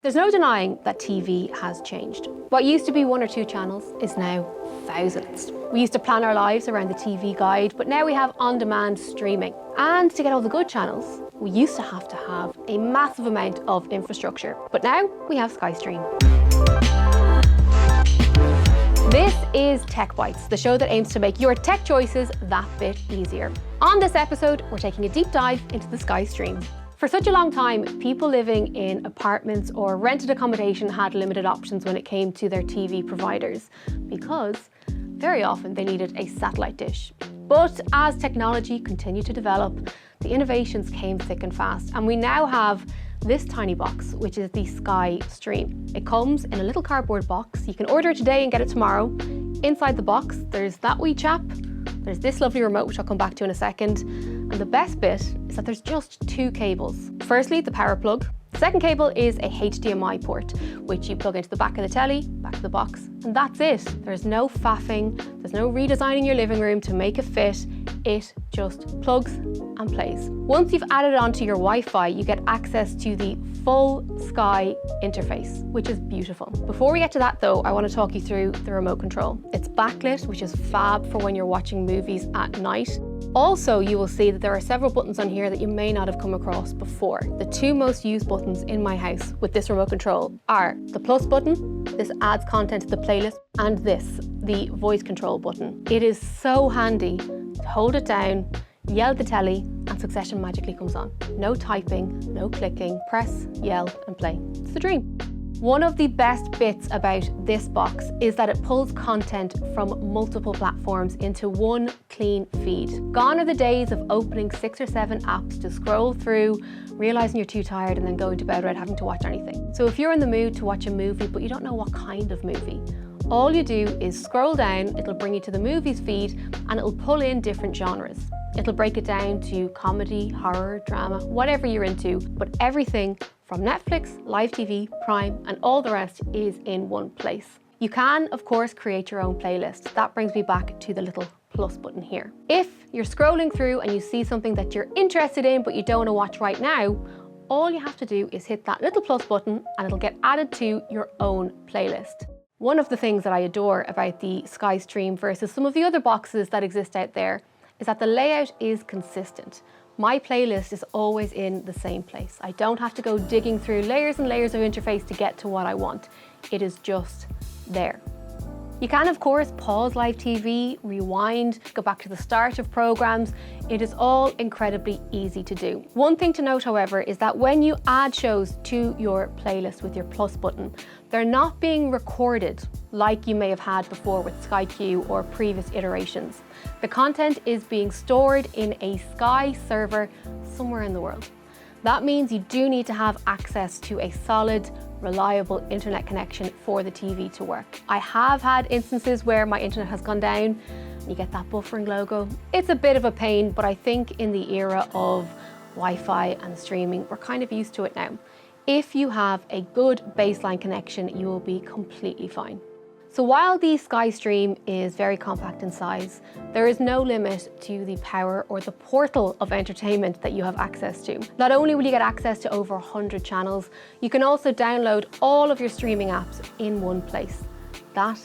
There's no denying that TV has changed. What used to be 1 or 2 channels is now thousands. We used to plan our lives around the TV guide, but now we have on-demand streaming. And to get all the good channels, we used to have a massive amount of infrastructure. But now we have SkyStream. This is Tech Bytes, the show that aims to make your tech choices that bit easier. On this episode, we're taking a deep dive into the SkyStream. For such a long time, people living in apartments or rented accommodation had limited options when it came to their TV providers, because very often they needed a satellite dish. But as technology continued to develop, the innovations came thick and fast, and we now have this tiny box, which is the SkyStream. It comes in a little cardboard box. You can order it today and get it tomorrow. Inside the box, there's that wee chap. There's this lovely remote, which I'll come back to in a second. And the best bit is that there's just 2 cables. Firstly, the power plug. The second cable is a HDMI port, which you plug into the back of the telly, back of the box, and that's it. There's no faffing, there's no redesigning your living room to make it fit. It just plugs and plays. Once you've added it onto your Wi-Fi, you get access to the full Sky interface, which is beautiful. Before we get to that though, I want to talk you through the remote control. It's backlit, which is fab for when you're watching movies at night. Also, you will see that there are several buttons on here that you may not have come across before. The 2 most used buttons in my house with this remote control are the plus button. This adds content to the playlist, and this, the voice control button. It is so handy to hold it down, yell at the telly, and Succession magically comes on. No typing, no clicking, press, yell, and play. It's the dream. One of the best bits about this box is that it pulls content from multiple platforms into one clean feed. Gone are the days of opening 6 or 7 apps to scroll through, realizing you're too tired and then going to bed without having to watch anything. So if you're in the mood to watch a movie but you don't know what kind of movie, all you do is scroll down, it'll bring you to the movies feed, and it'll pull in different genres. It'll break it down to comedy, horror, drama, whatever you're into, but everything from Netflix, Live TV, Prime, and all the rest is in one place. You can, of course, create your own playlist. That brings me back to the little plus button here. If you're scrolling through and you see something that you're interested in but you don't want to watch right now, all you have to do is hit that little plus button and it'll get added to your own playlist. One of the things that I adore about the SkyStream versus some of the other boxes that exist out there is that the layout is consistent. My playlist is always in the same place. I don't have to go digging through layers and layers of interface to get to what I want. It is just there. You can, of course, pause live TV, rewind, go back to the start of programs. It is all incredibly easy to do. One thing to note, however, is that when you add shows to your playlist with your plus button, they're not being recorded like you may have had before with Sky Q or previous iterations. The content is being stored in a Sky server somewhere in the world. That means you do need to have access to a solid, reliable internet connection for the TV to work. I have had instances where my internet has gone down, you get that buffering logo. It's a bit of a pain, but I think in the era of Wi-Fi and streaming, we're kind of used to it now. If you have a good baseline connection, you will be completely fine. So while the SkyStream is very compact in size, there is no limit to the power or the portal of entertainment that you have access to. Not only will you get access to over 100 channels, you can also download all of your streaming apps in one place. That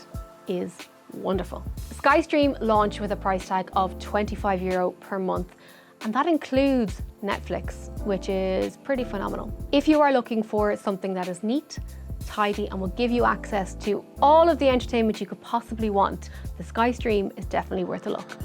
is wonderful. SkyStream launched with a price tag of €25 per month, and that includes Netflix, which is pretty phenomenal. If you are looking for something that is neat, tidy, and will give you access to all of the entertainment you could possibly want, the SkyStream is definitely worth a look.